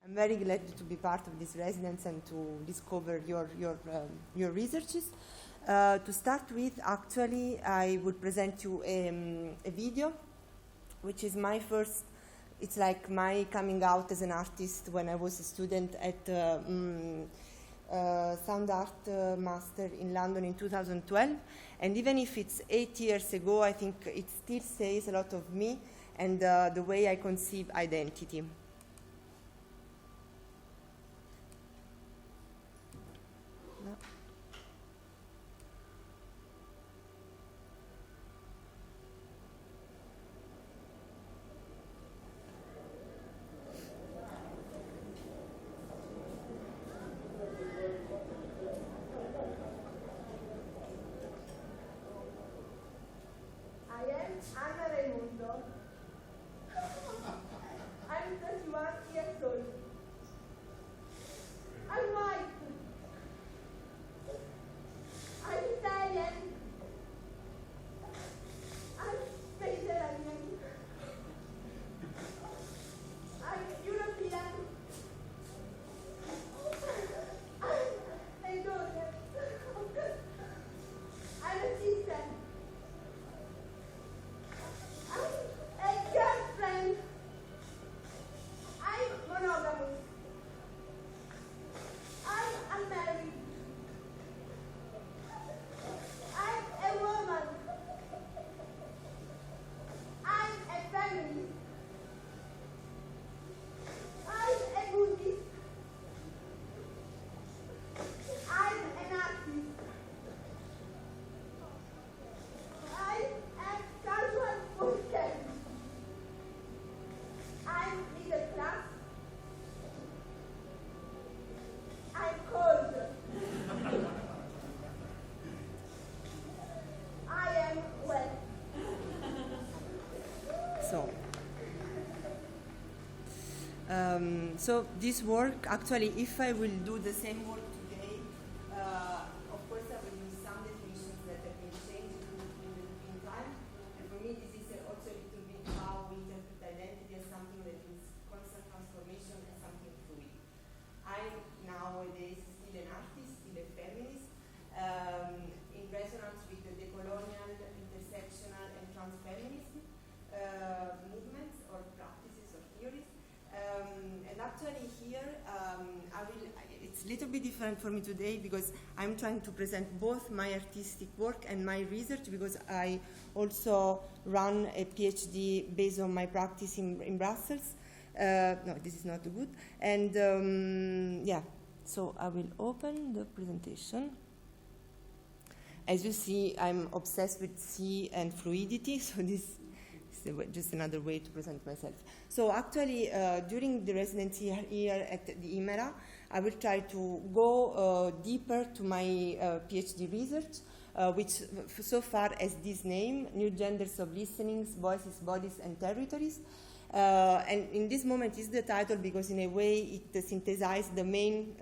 I'm very glad to be part of this residence and to discover your researches. To start with, actually, I would present you a video, which is my first. It's like my coming out as an artist when I was a student at Sound Art Master in London in 2012. And even if it's 8 years ago, I think it still says a lot of me and the way I conceive identity. I am Anna Raimondo. I'm 31 years old. I'm white. I'm Italian. I'm Mediterranean. I'm European. I'm a daughter. I'm a sister. I'm a girlfriend. I'm monogamous. I'm unmarried. I'm a woman. I'm a feminist. I'm a Buddhist. I'm an artist. I am casual worker. I'm middle class. I'm cold. I am wet. So this work, actually, if I will do the same work today, of course I will use some definitions that have been changed in time. And for me, this is also a little bit how we interpret identity as something that is constant transformation and something fluid. I'm nowadays still an artist, still a feminist, in resonance with the decolonial, intersectional, and transfeminism movements or practices or theories. And actually here, it's a little bit different for me today because I'm trying to present both my artistic work and my research because I also run a PhD based on my practice in Brussels. No, this is not good. And yeah, so I will open the presentation. As you see, I'm obsessed with sea and fluidity, so this is just another way to present myself. So actually, during the residency here at the IMéRA, I will try to go deeper to my PhD research, which so far has this name, New Genders of Listenings, Voices, Bodies, and Territories. And in this moment is the title because in a way it synthesizes the main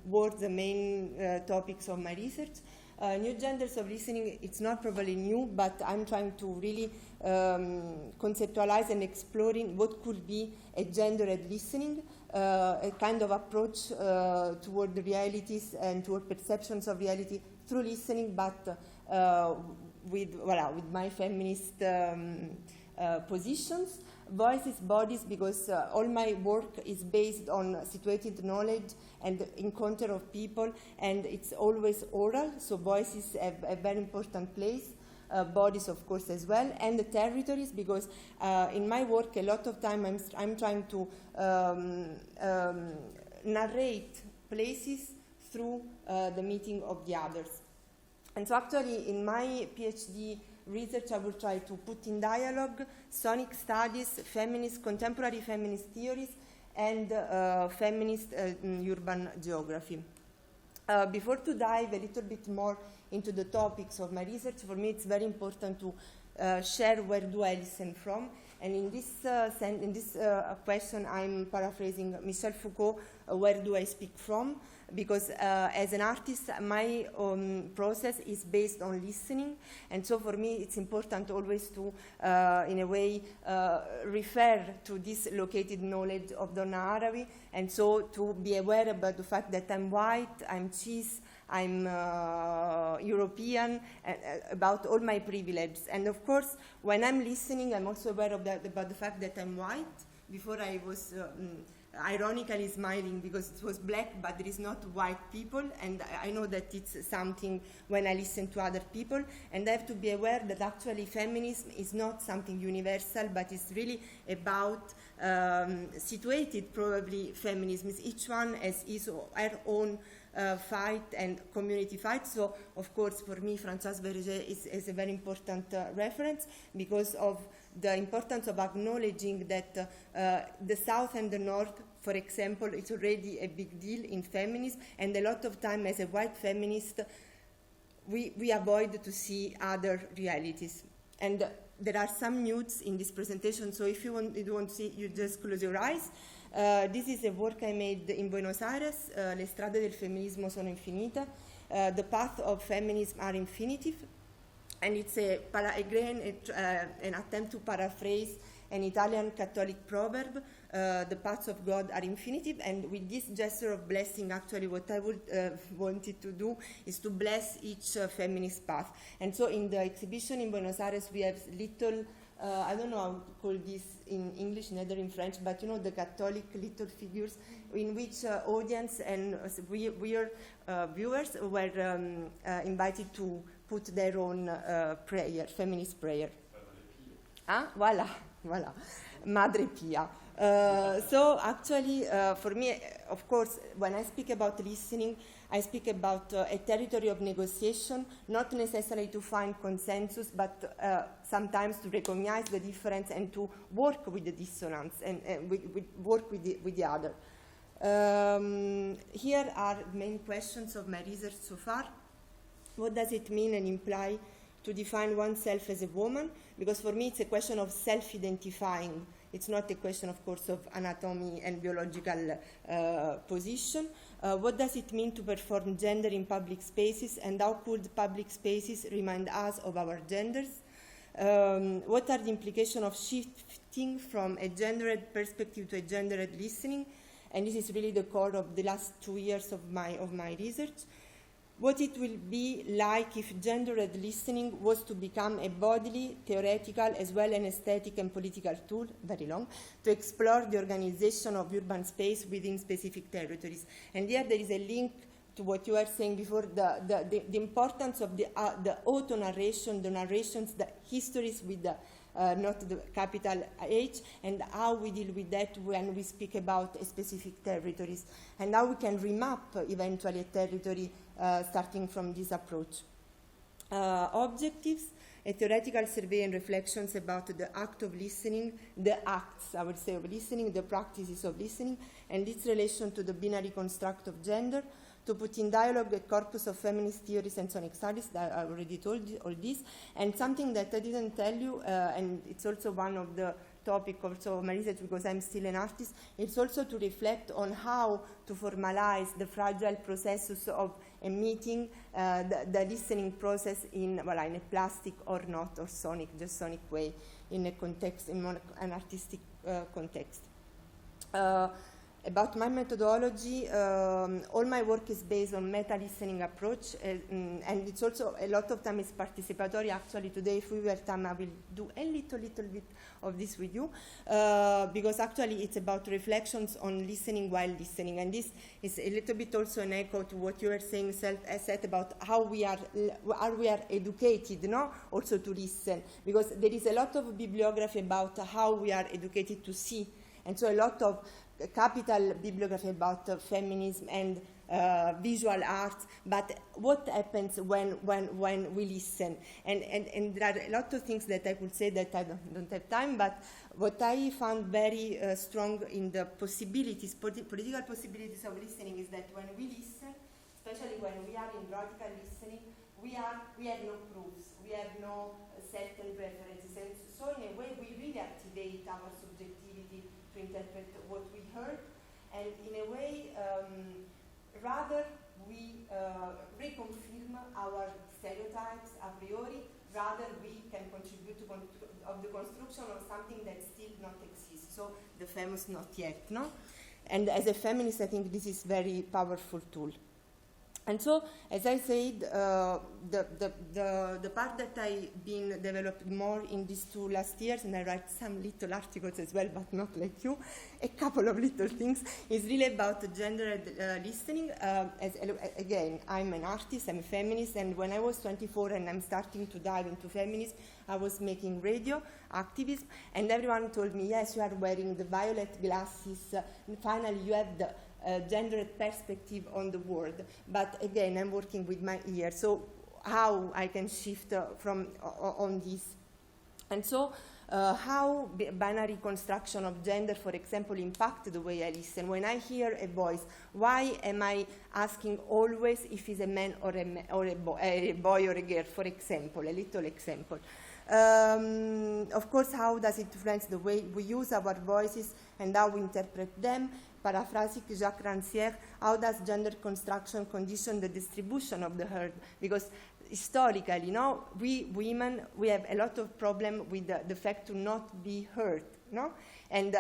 words, the main topics of my research. New genders of listening, it's not probably new, but I'm trying to really conceptualize and exploring what could be a gendered listening, a kind of approach toward the realities and toward perceptions of reality through listening, but with my feminist positions. Voices, bodies, because all my work is based on situated knowledge and encounter of people, and it's always oral, so voices have a very important place, bodies of course as well, and the territories, because in my work a lot of time I'm trying to narrate places through the meeting of the others. And so actually in my PhD research, I will try to put in dialogue sonic studies, contemporary feminist theories, and feminist urban geography. Before to dive a little bit more into the topics of my research, for me it's very important to share where do I listen from. And in this question, I'm paraphrasing Michel Foucault, where do I speak from? Because as an artist, my process is based on listening, and so for me it's important always to, in a way, refer to this located knowledge of Donna Arabi, and so to be aware about the fact that I'm white, I'm cis, I'm European, about all my privileges. And of course, when I'm listening, I'm also aware of about the fact that I'm white. Before I was ironically smiling because it was black, but there is not white people, and I know that it's something when I listen to other people, and I have to be aware that actually feminism is not something universal, but it's really about situated probably feminism. Each one has his or her own fight and community fight. So of course for me Françoise Berger is a very important reference because of the importance of acknowledging that the South and the North, for example, is already a big deal in feminism, and a lot of time as a white feminist we avoid to see other realities. And there are some nudes in this presentation, so if you want to see, you just close your eyes. This is a work I made in Buenos Aires, Le strade del femminismo sono infinite, the path of feminism are infinitive, and it's again an attempt to paraphrase an Italian Catholic proverb, the paths of God are infinitive, and with this gesture of blessing, actually what I would wanted to do is to bless each feminist path. And so in the exhibition in Buenos Aires we have little, I don't know how to call this in English, neither in French, but you know, the Catholic little figures in which audience and viewers were invited to put their own prayer, feminist prayer. Ah, voilà. Madre Pia. So actually, for me, of course, when I speak about listening, I speak about a territory of negotiation, not necessarily to find consensus, but sometimes to recognize the difference and to work with the dissonance and work with the other. Here are the main questions of my research so far. What does it mean and imply to define oneself as a woman? Because for me it's a question of self-identifying. It's not a question, of course, of anatomy and biological position. What does it mean to perform gender in public spaces, and how could public spaces remind us of our genders? What are the implications of shifting from a gendered perspective to a gendered listening? And this is really the core of the last 2 years of my research. What it will be like if gendered listening was to become a bodily, theoretical, as well as an aesthetic and political tool, very long, to explore the organization of urban space within specific territories. And here there is a link to what you were saying before, the importance of the auto-narration, the narrations, the histories with the not the capital H, and how we deal with that when we speak about specific territories, and how we can remap eventually a territory starting from this approach. Objectives, a theoretical survey and reflections about the act of listening, the acts, I would say, of listening, the practices of listening, and its relation to the binary construct of gender, to put in dialogue a corpus of feminist theories and sonic studies. I already told you all this, and something that I didn't tell you, and it's also one of the topic also of my research because I'm still an artist, it's also to reflect on how to formalize the fragile processes of a meeting, the listening process in a plastic or not, or sonic, just sonic way, in a context, in an artistic context. About my methodology, all my work is based on meta-listening approach, and it's also a lot of time is participatory. Actually, today, if we have time, I will do a little bit of this with you, because actually it's about reflections on listening while listening, and this is a little bit also an echo to what you were saying, Seth, about how we are educated, no? Also to listen, because there is a lot of bibliography about how we are educated to see, and so a lot of capital bibliography about feminism and visual art, but what happens when we listen? And there are a lot of things that I could say that I don't have time, but what I found very strong in the possibilities, political possibilities of listening, is that when we listen, especially when we are in radical listening, we have no proofs, we have no certain preferences, and so in a way we really activate our subjectivity to interpret what we heard, and in a way rather we reconfirm our stereotypes a priori, rather we can contribute to of the construction of something that still not exists. So the famous not yet, no? And as a feminist, I think this is very powerful tool. And so, as I said, the part that I've been developed more in these 2 last years, and I write some little articles as well, but not like you, a couple of little things, is really about gendered listening. Again, I'm an artist, I'm a feminist, and when I was 24 and I'm starting to dive into feminism, I was making radio activism, and everyone told me, yes, you are wearing the violet glasses, and finally you have the gendered perspective on the world. But again, I'm working with my ear, so how I can shift on this. And so how binary construction of gender, for example, impact the way I listen. When I hear a voice, why am I asking always if it's a man or a boy or a girl, for example, a little example. Of course, how does it influence the way we use our voices and how we interpret them? Paraphrasing Jacques Rancière, how does gender construction condition the distribution of the herd? Because historically, you know, we women, we have a lot of problem with the fact to not be heard, no? And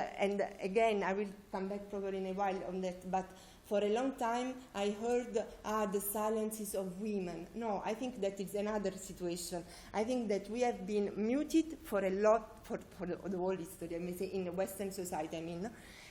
again, I will come back probably in a while on that, but for a long time, I heard, the silences of women. No, I think that it's another situation. I think that we have been muted for a lot, for the whole history, I may say, in the Western society, I mean.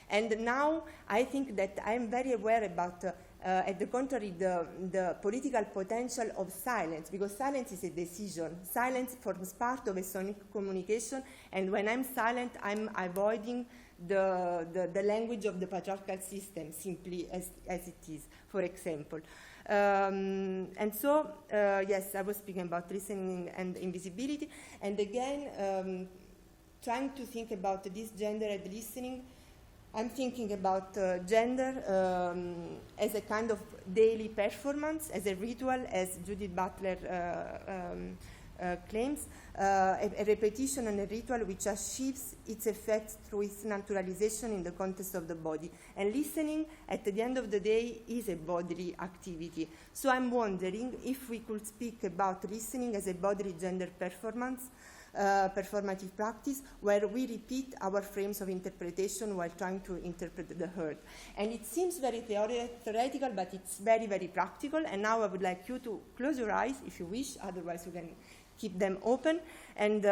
And now I think that I'm very aware about, at the contrary, the political potential of silence, because silence is a decision. Silence forms part of a sonic communication, and when I'm silent, I'm avoiding the language of the patriarchal system, simply as it is, for example. And so, yes, I was speaking about listening and invisibility, and again, trying to think about this gendered listening, I'm thinking about gender as a kind of daily performance, as a ritual, as Judith Butler claims, a repetition and a ritual which achieves its effects through its naturalization in the context of the body. And listening, at the end of the day, is a bodily activity. So I'm wondering if we could speak about listening as a bodily gender performance, performative practice, where we repeat our frames of interpretation while trying to interpret the herd. And it seems very theoretical, but it's very, very practical. And now I would like you to close your eyes, if you wish, otherwise you can keep them open, and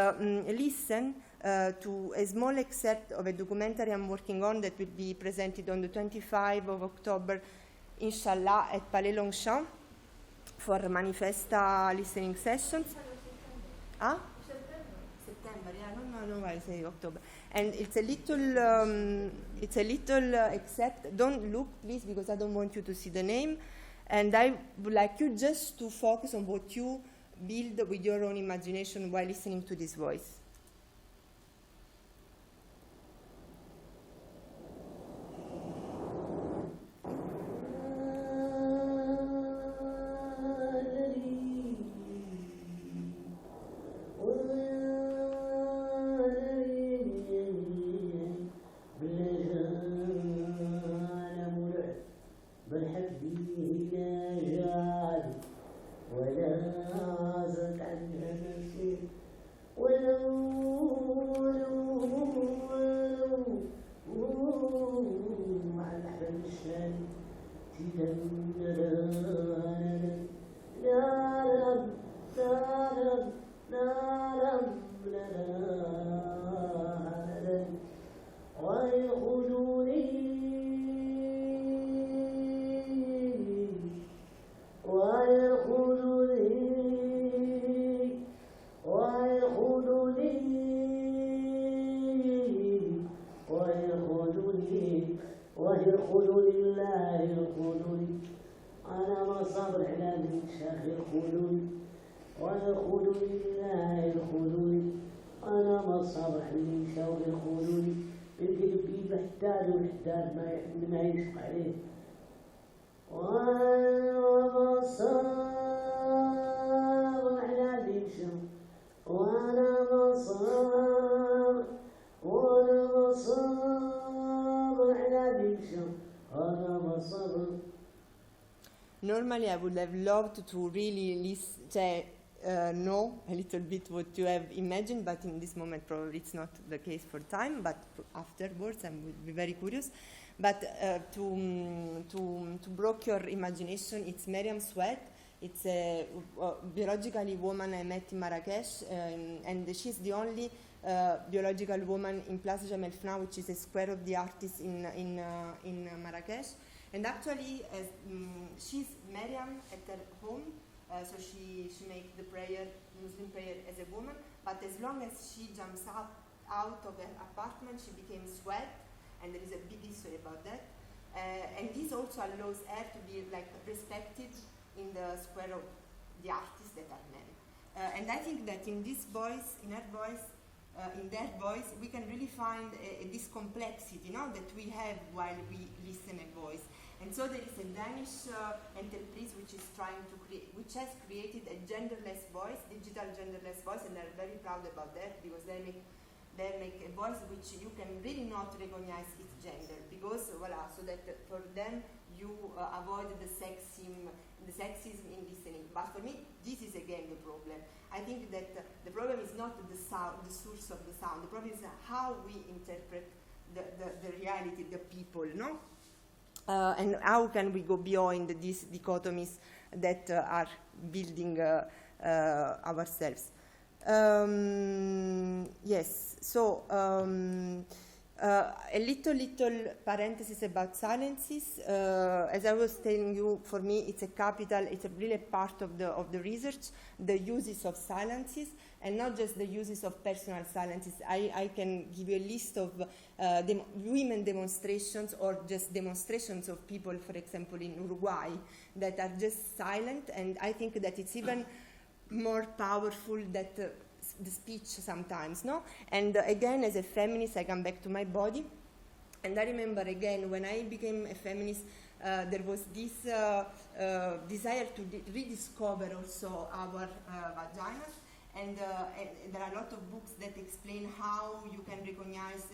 listen to a small excerpt of a documentary I'm working on that will be presented on the 25th of October, inshallah, at Palais Longchamp for Manifesta listening sessions. Ah? September, yeah, no, I say October. And it's a little excerpt. Don't look, please, because I don't want you to see the name. And I would like you just to focus on what you build with your own imagination while listening to this voice. Normally, I would have loved to really know a little bit what you have imagined, but in this moment probably it's not the case for time, but afterwards I would be very curious. But to block your imagination, it's Miriam Sweat. It's a biologically woman I met in Marrakesh, and she's the only biological woman in Place Jamel Fna, which is a square of the artists in Marrakesh. And actually, she's Miriam at her home, so she makes the prayer, Muslim prayer, as a woman. But as long as she jumps out of her apartment, she became Sweat, and there is a big history about that. And this also allows her to be respected in the square of the artists that are men. And I think that in this voice, in her voice, in their voice, we can really find this complexity, that we have while we listen a voice. And so there is a Danish enterprise which has created a genderless voice, digital genderless voice, and they're very proud about that because they make a voice which you can really not recognize its gender, because so that for them you avoid the sexism in listening. But for me, this is again the problem. I think that the problem is not the sound, the source of the sound. The problem is how we interpret the reality, the people, no? And how can we go beyond these dichotomies that are building ourselves? Yes, so a little parenthesis about silences. As I was telling you, for me it's a really part of the research, the uses of silences, and not just the uses of personal silences. I can give you a list of women demonstrations or just demonstrations of people, for example, in Uruguay, that are just silent, and I think that it's even more powerful than the speech sometimes, no? And again, as a feminist, I come back to my body, and I remember again, when I became a feminist, there was this desire to rediscover also our vaginas, and there are a lot of books that explain how you can recognize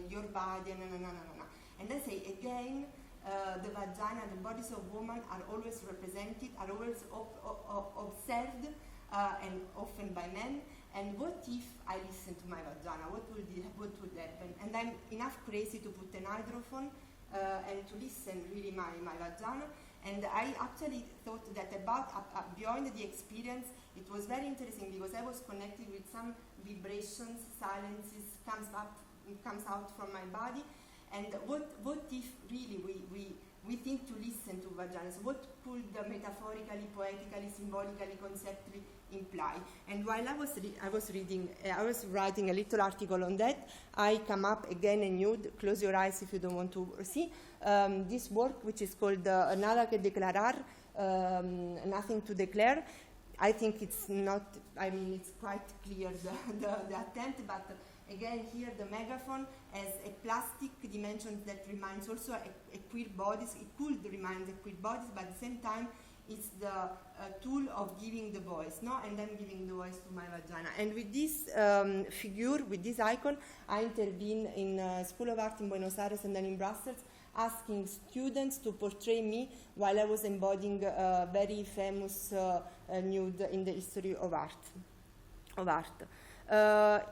your body, and I say again, the vagina, the bodies of women are always represented, are always observed, and often by men. And what if I listen to my vagina? What would happen? And I'm enough crazy to put an hydrophone and to listen really my vagina. And I actually thought that beyond the experience, it was very interesting because I was connected with some vibrations, silences comes out from my body. And what if really we think to listen to vaginas? What could metaphorically, poetically, symbolically, conceptually imply? And while I was writing a little article on that, I come up again and nude, close your eyes if you don't want to see, this work which is called Nada que declarar, Nothing to Declare. I think it's not, it's quite clear the attempt, but again here the megaphone has a plastic dimension that reminds also a queer bodies. It could remind the queer bodies, but at the same time it's the tool of giving the voice, no? And I'm giving the voice to my vagina. And with this figure, with this icon, I intervene in School of Art in Buenos Aires and then in Brussels, asking students to portray me while I was embodying a very famous nude in the history of art.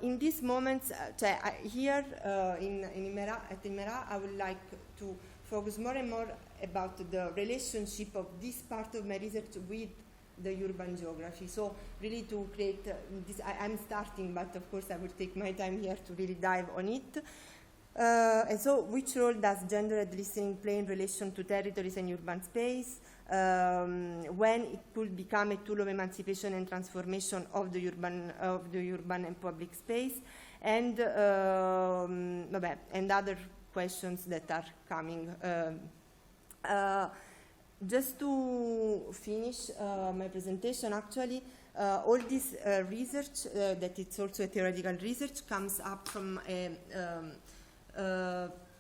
In these moments, here in IMéRA, at IMéRA, I would like to focus more and more about the relationship of this part of my research with the urban geography. So really to create this, I'm starting, but of course I will take my time here to really dive on it. And so which role does gendered listening play in relation to territories and urban space? When it could become a tool of emancipation and transformation of the urban and public space, and other questions that are coming. Just to finish my presentation, actually, all this research, that it's also a theoretical research, comes up from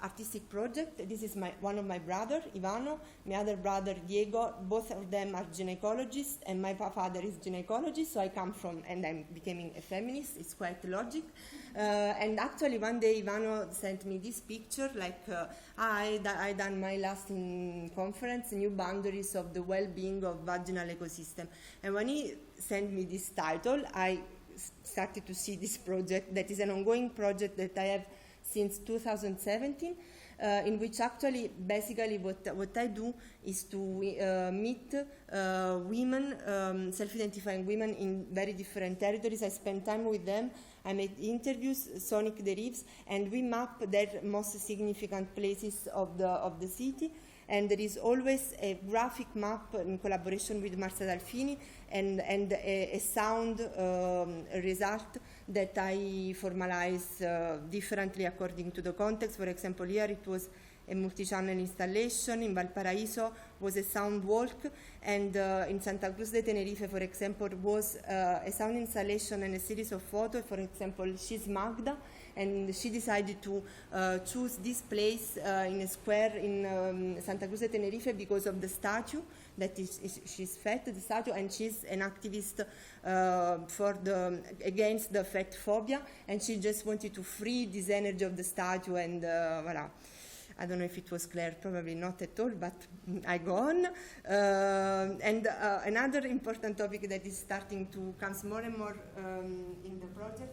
artistic project. This is one of my brother, Ivano, my other brother, Diego. Both of them are gynecologists, and my father is gynecologist, so I come from, and I'm becoming a feminist. It's quite logic. And actually, one day, Ivano sent me this picture, like, I done my last conference, New Boundaries of the Well-Being of Vaginal Ecosystem. And when he sent me this title, I started to see this project that is an ongoing project that I have since 2017, in which actually basically what I do is to meet women, self-identifying women in very different territories. I spend time with them, I make interviews, sonic derives, and we map their most significant places of the city. And there is always a graphic map in collaboration with Marcia Dalfini and a sound result that I formalize differently according to the context. For example, here it was a multi-channel installation. In Valparaiso was a sound walk, and in Santa Cruz de Tenerife, for example, was a sound installation and a series of photos. For example, she's Magda, and she decided to choose this place in a square in Santa Cruz de Tenerife because of the statue that she's fat, the statue, and she's an activist against the fat phobia, and she just wanted to free this energy of the statue, and voilà. I don't know if it was clear, probably not at all, but I go on. And another important topic that is starting to come more and more in the project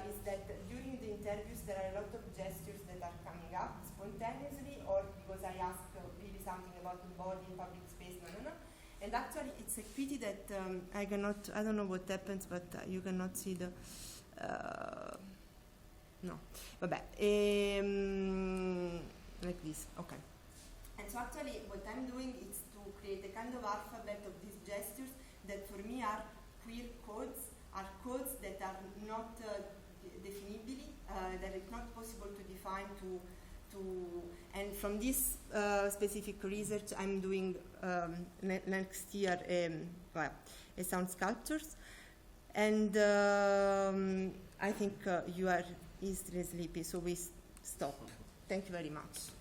is that during the interviews there are a lot of gestures that are coming up spontaneously, or because I ask really something about the body in public space, no. And actually it's a pity that I don't know what happens, but you cannot see the... no, vabbè, like this, okay. And so actually what I'm doing is to create a kind of alphabet of these gestures that for me are queer codes, are codes that are not definibly, that it's not possible to define and from this specific research I'm doing next year a sound sculptures, and I think you are easily sleepy, so we stop. Thank you very much.